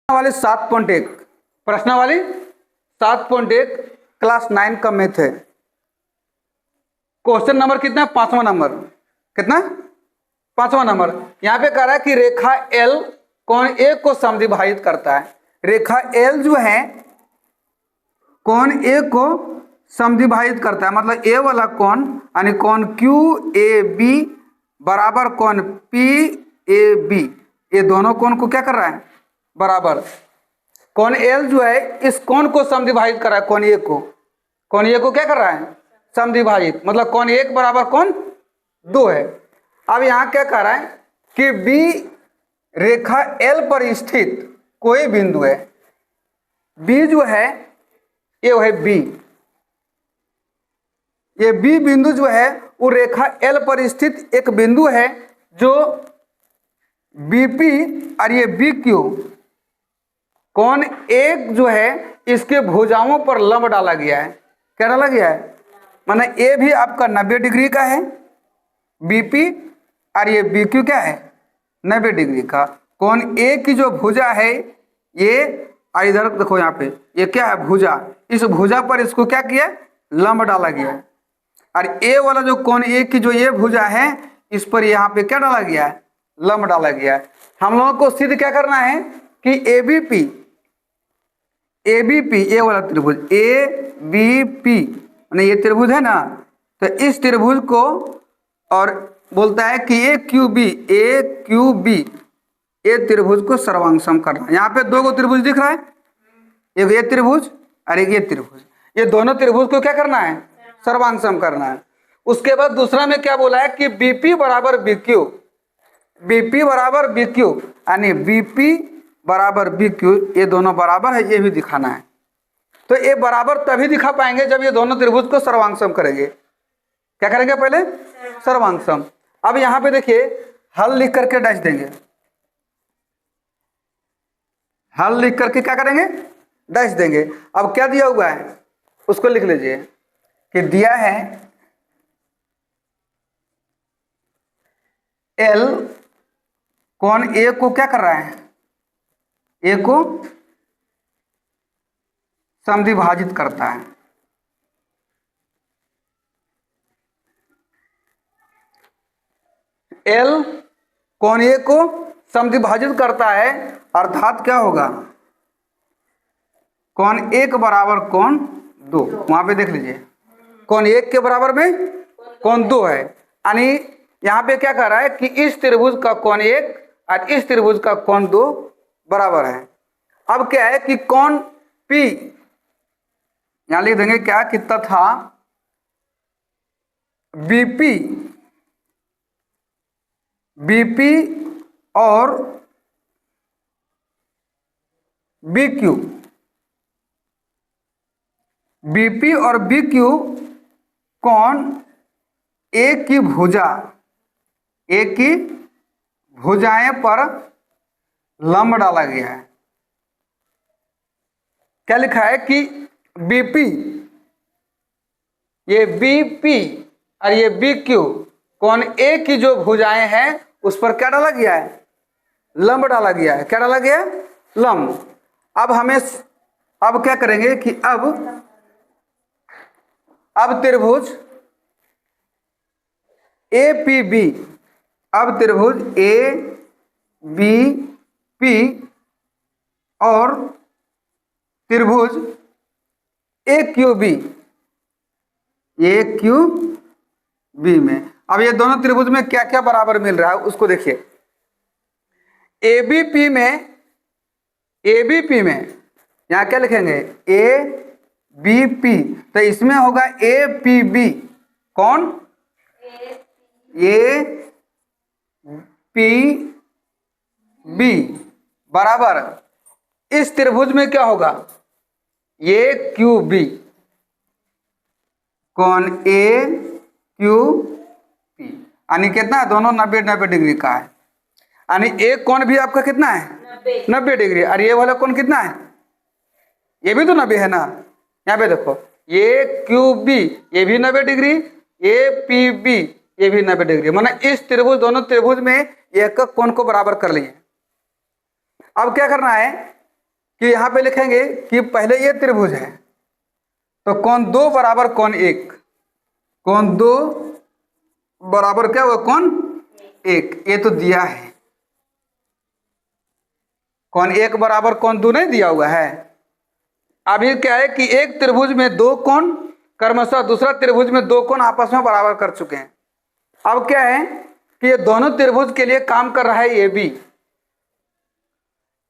वाली 7.1 प्रश्नावली 7.1 क्लास 9 का मैथ है। क्वेश्चन नंबर कितना है? 5वां नंबर। कितना? 5वां नंबर। यहां पे कह रहा है कि रेखा एल कोण ए को समद्विभाजित करता है। रेखा एल जो है कोण ए को समद्विभाजित करता है, मतलब ए वाला कोण यानी कोण क्यू ए बी बराबर कोण पी ए बी, ये दोनों कोण को क्या कर रहा है? बराबर। कोण एल जो है इस कोण को समद्विभाजित कर रहा है, कोण ए को। कोण ए को क्या कर रहा है? समद्विभाजित, मतलब कोण एक बराबर कोण दो है। अब यहां क्या कह रहा है कि बी रेखा एल पर स्थित कोई बिंदु है। बी जो है ये है बी, ये बी बिंदु जो है वो रेखा एल पर स्थित एक बिंदु है जो बीपी और ये बी क्यू कोण एक जो है इसके भुजाओं पर लंब डाला गया है। क्या डाला गया है? माने ए भी आपका 90 डिग्री का है, बीपी और ये बी क्यू क्या है? 90 डिग्री का। कोण ए की जो भुजा है ये इधर देखो, यहाँ पे ये क्या है? भुजा। इस भुजा पर इसको क्या किया? लंब डाला गया है। और ए वाला जो कोण ए की जो ये भुजा है इस पर यहाँ पे क्या डाला गया है? लंब डाला गया है। हम लोगों को सिद्ध क्या करना है कि एबीपी ए वाला त्रिभुज ए बी पी ये त्रिभुज है ना, तो इस त्रिभुज को और बोलता है कि ए क्यू बी ये त्रिभुज को सर्वांगसम करना। यहाँ पे दो त्रिभुज दिख रहा है, एक ये त्रिभुज और एक ये त्रिभुज। ये दोनों त्रिभुज को क्या करना है? सर्वांगसम करना है। उसके बाद दूसरा में क्या बोला है कि बीपी बराबर बीक्यू, बीपी बराबर बीक्यू यानी बीपी बराबर बीक्यू ये दोनों बराबर है, ये भी दिखाना है। तो ये बराबर तभी दिखा पाएंगे जब ये दोनों त्रिभुज को सर्वांगसम करेंगे। क्या करेंगे? पहले सर्वांगसम। अब यहां पे देखिए हल लिख करके डैश देंगे। हल लिख करके क्या करेंगे? डैश देंगे। अब क्या दिया हुआ है उसको लिख लीजिए कि दिया है एल कोण ए को क्या कर रहा है? ए को समद्विभाजित करता है। एल कोण ए को समद्विभाजित करता है अर्थात क्या होगा? कोण एक बराबर कोण दो। वहां पे देख लीजिए कोण एक के बराबर में कोण दो है, यानी यहां पे क्या कह रहा है कि इस त्रिभुज का कोण एक और इस त्रिभुज का कोण दो बराबर है। अब क्या है कि कोण P यहां लिख देंगे क्या कि तथा बीपी और BQ, बीपी और BQ कोण ए की भुजाएं पर लंब डाला गया है। क्या लिखा है कि बीपी, ये बीपी और ये BQ कोण ए की जो भुजाएं हैं उस पर क्या डाला गया है? लंब डाला गया है। क्या डाला गया है? लंब। अब क्या करेंगे कि अब त्रिभुज APB, अब त्रिभुज ABP और त्रिभुज AQB में अब ये दोनों त्रिभुज में क्या क्या बराबर मिल रहा है उसको देखिए। ABP में यहां क्या लिखेंगे? ABP, तो इसमें होगा APB। कौन? APB बराबर इस त्रिभुज में क्या होगा? AQB कोण AQP यानी कितना? दोनों 90 डिग्री का है। यानी एक कोण भी आपका कितना है? 90 डिग्री। और ये वाला कोण कितना है? ये भी तो 90 है ना। यहाँ पे देखो AQB ये भी 90 डिग्री, APB ये भी 90 डिग्री, माना इस त्रिभुज दोनों त्रिभुज में एक कोण को बराबर कर लिए। अब क्या करना है कि यहाँ पे लिखेंगे कि पहले ये त्रिभुज है तो कोण 2 बराबर कोण 1, कोण 2 बराबर क्या होगा कोण 1, ये तो दिया है। कोण 1 बराबर कोण 2 नहीं दिया हुआ है। अभी क्या है कि एक त्रिभुज में दो कोण क्रमशः दूसरा त्रिभुज में दो कोण आपस में बराबर कर चुके हैं। अब क्या है कि ये दोनों त्रिभुज के लिए काम कर रहा है ए बी।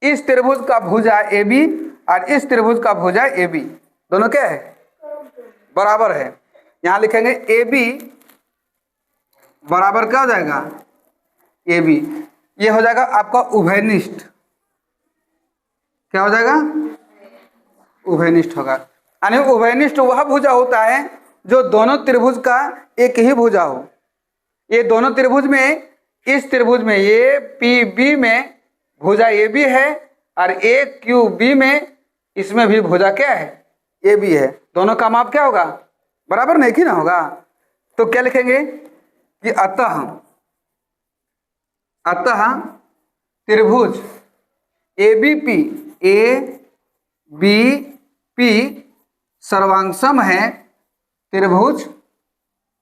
इस त्रिभुज का भुजा ए बी और इस त्रिभुज का भुजा ए बी दोनों क्या है बराबर है। यहां लिखेंगे ए बी बराबर क्या हो जाएगा ए बी, ये हो जाएगा आपका उभयनिष्ठ। क्या हो जाएगा उभयनिष्ठ होगा। यानी उभयनिष्ठ वह भुजा होता है जो दोनों त्रिभुज का एक ही भुजा हो। ये दोनों त्रिभुज में इस त्रिभुज में ये पी बी में भुजा ए बी है और ए क्यू बी में इसमें भी भुजा क्या है ए बी है। दोनों का माप क्या होगा बराबर नहीं कि ना होगा। तो क्या लिखेंगे कि अतः त्रिभुज ए बी पी सर्वांगसम है त्रिभुज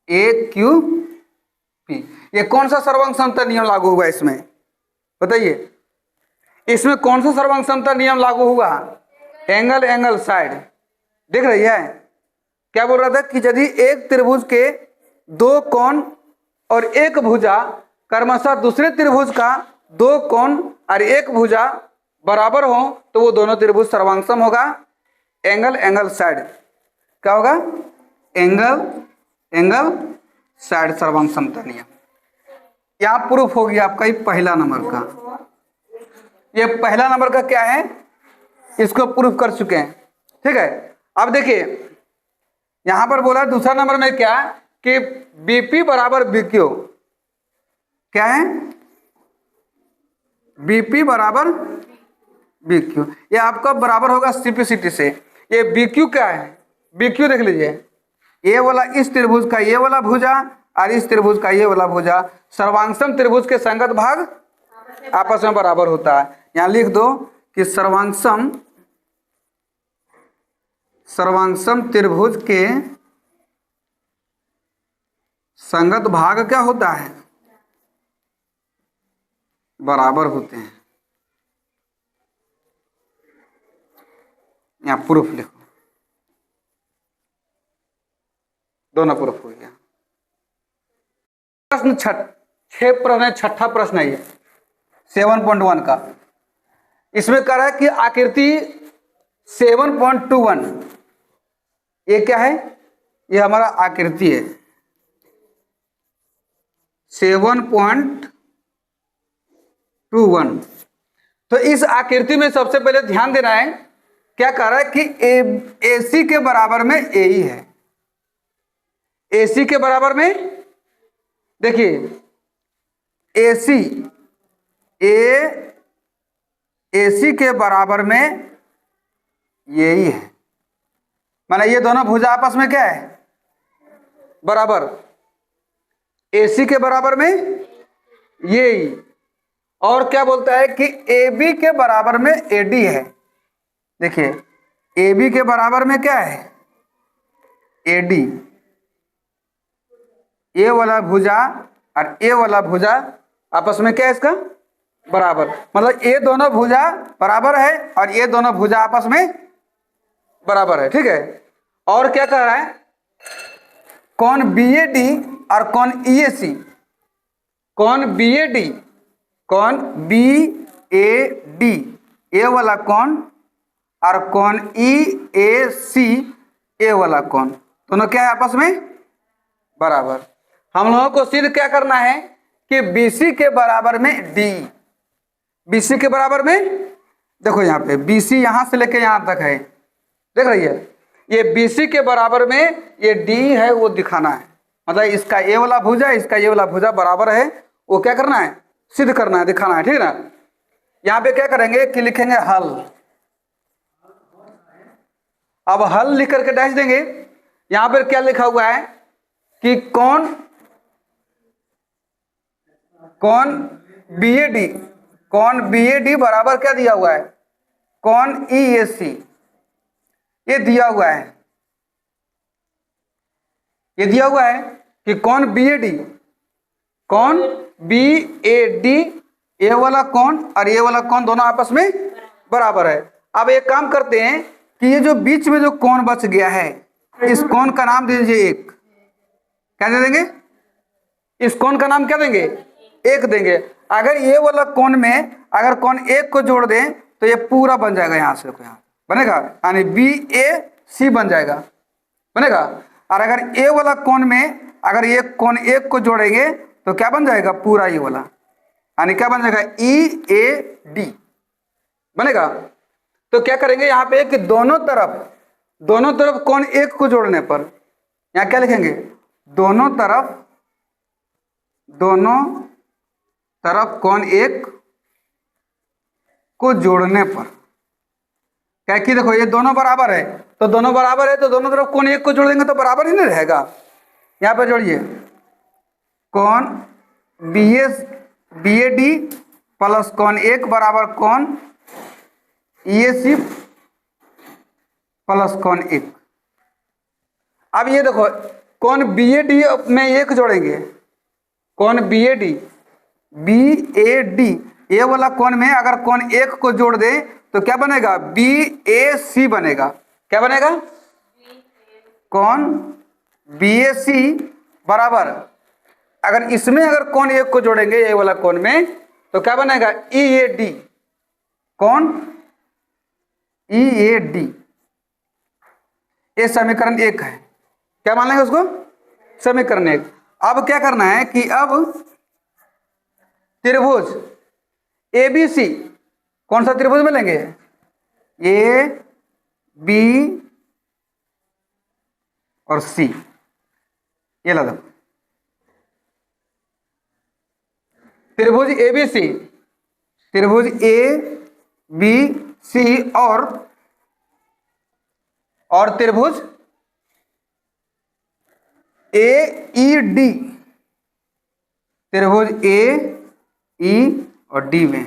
ए क्यू पी। ये कौन सा सर्वांग समता नियम लागू हुआ इसमें बताइए, इसमें कौन सा सर्वांग समता नियम लागू हुआ? एंगल साइड दिख रही है। क्या बोल रहा था कि यदि एक त्रिभुज के दो कोण और एक भुजा क्रमशः दूसरे त्रिभुज का दो कोण और एक भुजा बराबर हो तो वो दोनों त्रिभुज सर्वांगसम होगा। एंगल साइड क्या होगा एंगल साइड सर्वांग समता नियम। यहां प्रूफ हो गया आपका ये पहला नंबर का। ये पहला नंबर का क्या है इसको प्रूफ कर चुके हैं। ठीक है, अब देखिए यहां पर बोला दूसरा नंबर में क्या कि बीपी बराबर बीक्यू। क्या है बीपी बराबर बीक्यू, ये आपका बराबर होगा सिंप्लिसिटी से। ये बीक्यू क्या है बीक्यू देख लीजिए, ये वाला इस त्रिभुज का ये वाला भुजा और इस त्रिभुज का ये वाला भुजा सर्वांगसम त्रिभुज के संगत भाग आपस में बराबर होता है। यहां लिख दो कि सर्वांगसम त्रिभुज के संगत भाग क्या होता है बराबर होते हैं। यहां प्रूफ लिखो, दोनों प्रूफ हो गया। प्रश्न 6 प्रश्न, छठा प्रश्न है ये 7.1 का। इसमें कह रहा है कि आकृति 7.21 ये क्या है, ये हमारा आकृति है 7.21। तो इस आकृति में सबसे पहले ध्यान देना है, क्या कह रहा है कि AC के बराबर में AE है। AC के बराबर में देखिए AC के बराबर में यही है, माना ये दोनों भुजा आपस में क्या है बराबर। AC के बराबर में यही, और क्या बोलता है कि AB के बराबर में AD है। देखिए AB के बराबर में क्या है AD, ये वाला भुजा और ये वाला भुजा आपस में क्या है इसका बराबर, मतलब ये दोनों भुजा बराबर है और ये दोनों भुजा आपस में बराबर है। ठीक है, और क्या कह रहा है कौन BAD और कौन EAC, कौन BAD ये वाला कौन और कौन EAC ये वाला कौन दोनों क्या है आपस में बराबर। हम लोगों को सिर्फ क्या करना है कि BC के बराबर में D, BC के बराबर में देखो यहाँ पे BC यहां से लेके यहां तक है, देख रही है, ये BC के बराबर में ये D है वो दिखाना है, मतलब इसका ये वाला भुजा इसका ये वाला भुजा बराबर है वो क्या करना है सिद्ध करना है दिखाना है। ठीक है ना, यहाँ पे क्या करेंगे कि लिखेंगे हल। अब हल लिख करके डैश देंगे। यहां पर क्या लिखा हुआ है कि कौन BAD बराबर क्या दिया हुआ है कौन EAC, ये दिया हुआ है, ये दिया हुआ है कि कौन BAD, कौन BAD, ये वाला कौन और ये वाला कौन दोनों आपस में बराबर है। अब एक काम करते हैं कि ये जो बीच में जो कौन बच गया है, इस कौन का नाम दे दीजिए एक, क्या दे देंगे, इस कौन का नाम क्या देंगे, एक देंगे। अगर ये वाला कौन में अगर कौन एक को जोड़ दें तो ये पूरा बन जाएगा, यहाँ से यहाँ बनेगा, यानी BAC बन जाएगा, बनेगा। और अगर ए वाला कौन में अगर ये कौन एक को जोड़ेंगे तो क्या बन जाएगा, पूरा ये वाला, यानी क्या बन जाएगा, EAD बनेगा। तो क्या करेंगे यहाँ पे कि दोनों तरफ कौन एक को जोड़ने पर यहाँ क्या लिखेंगे, दोनों तरफ कौन एक को जोड़ने पर, क्या कि देखो ये दोनों बराबर है, तो दोनों बराबर है तो दोनों तरफ कौन एक को जोड़ देंगे तो बराबर ही नहीं रहेगा। यहाँ पे जोड़िए कौन BAD प्लस कौन एक बराबर कौन EAC प्लस कौन एक। अब ये देखो कौन BAD में एक जोड़ेंगे, कौन BAD ये वाला कौन में अगर कौन एक को जोड़ दे तो क्या बनेगा, BAC बनेगा, क्या बनेगा, कौन BAC बराबर अगर इसमें अगर कौन एक को जोड़ेंगे ये वाला कौन में तो क्या बनेगा, EAD, कौन EAD। ये समीकरण एक है, क्या मान लेंगे उसको, समीकरण एक। अब क्या करना है कि अब त्रिभुज ABC, कौन सा त्रिभुज में लेंगे, AB और C, ये ला दो त्रिभुज ABC, त्रिभुज ABC और त्रिभुज AED, त्रिभुज AE और D में।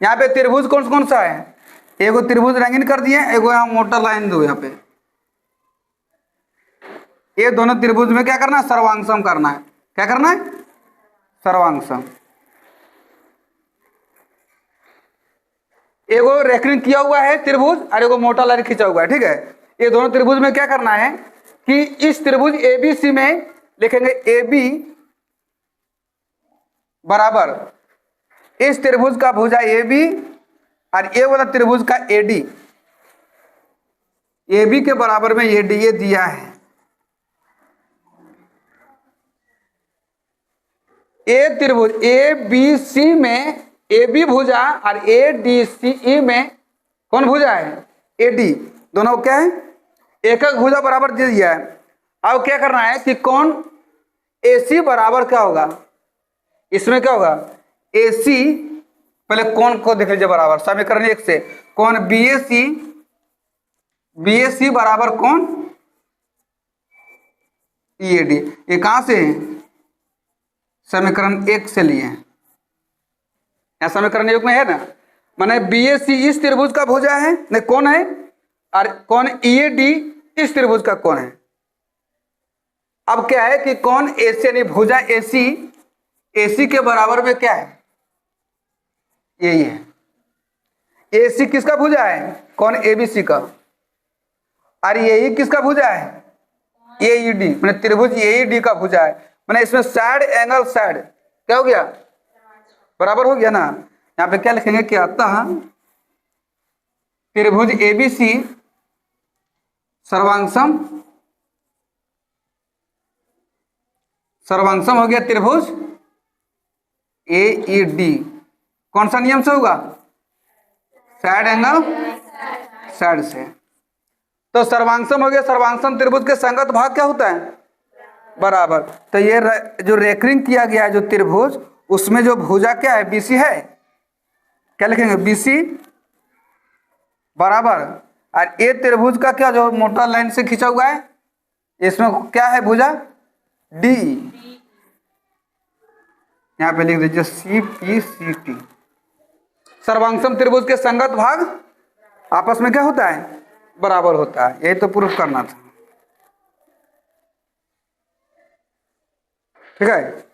यहाँ पे त्रिभुज कौन कौन सा है, एगो त्रिभुज रंगीन कर दिए, एगो यहाँ मोटा लाइन दो यहाँ पे, ये दोनों त्रिभुज में क्या करना है, सर्वांगसम करना है, क्या करना है, सर्वांगसम। एगो रेखनीय किया हुआ है त्रिभुज और एगो मोटा लाइन खींचा हुआ है, ठीक है। ये दोनों त्रिभुज में क्या करना है कि इस त्रिभुज ABC में लिखेंगे AB बराबर इस त्रिभुज का भुजा AB और ये वाला त्रिभुज का AD, AB के बराबर में AD ये दिया है। ए त्रिभुज ABC में AB भुजा और ADCE में कौन भुजा है, AD, दोनों क्या है, एक एक भुजा बराबर दे दिया है। अब क्या करना है कि कौन AC बराबर क्या होगा, इसमें क्या होगा, AC पहले कौन को देख लीजिए बराबर, समीकरण एक से कौन BAC बराबर कौन EAD, ये कहां से समीकरण एक से लिए हैं, यहाँ समीकरण एक में है ना, माने BAC इस त्रिभुज का भुजा है, नहीं कौन है, और कौन EAD इस त्रिभुज का कौन है। अब क्या है कि कौन AC यानी भुजा AC के बराबर में क्या है, यही है, AC किसका भुजा है, कौन ABC का, और यही किसका भुजा है, AED, मैंने त्रिभुज AED का भुजा है, मैंने इसमें साइड एंगल साइड क्या हो गया, बराबर हो गया ना। यहाँ पे क्या लिखेंगे कि अतः त्रिभुज ABC सर्वांगसम हो गया त्रिभुज AED, कौन सा नियम से होगा, साइड एंगल साइड से। तो सर्वांगसम हो गया, सर्वांगसम त्रिभुज के संगत भाग क्या होता है, बराबर। तो ये जो रेखनीय किया गया है जो त्रिभुज, उसमें जो भुजा क्या है, BC है, क्या लिखेंगे, BC बराबर, और ये त्रिभुज का क्या जो मोटा लाइन से खींचा हुआ है, इसमें क्या है भुजा DE, यहाँ पे लिख दीजिए CPCT। सर्वांगसम त्रिभुज के संगत भाग आपस में क्या होता है, बराबर होता है। यही तो प्रूफ करना था, ठीक है।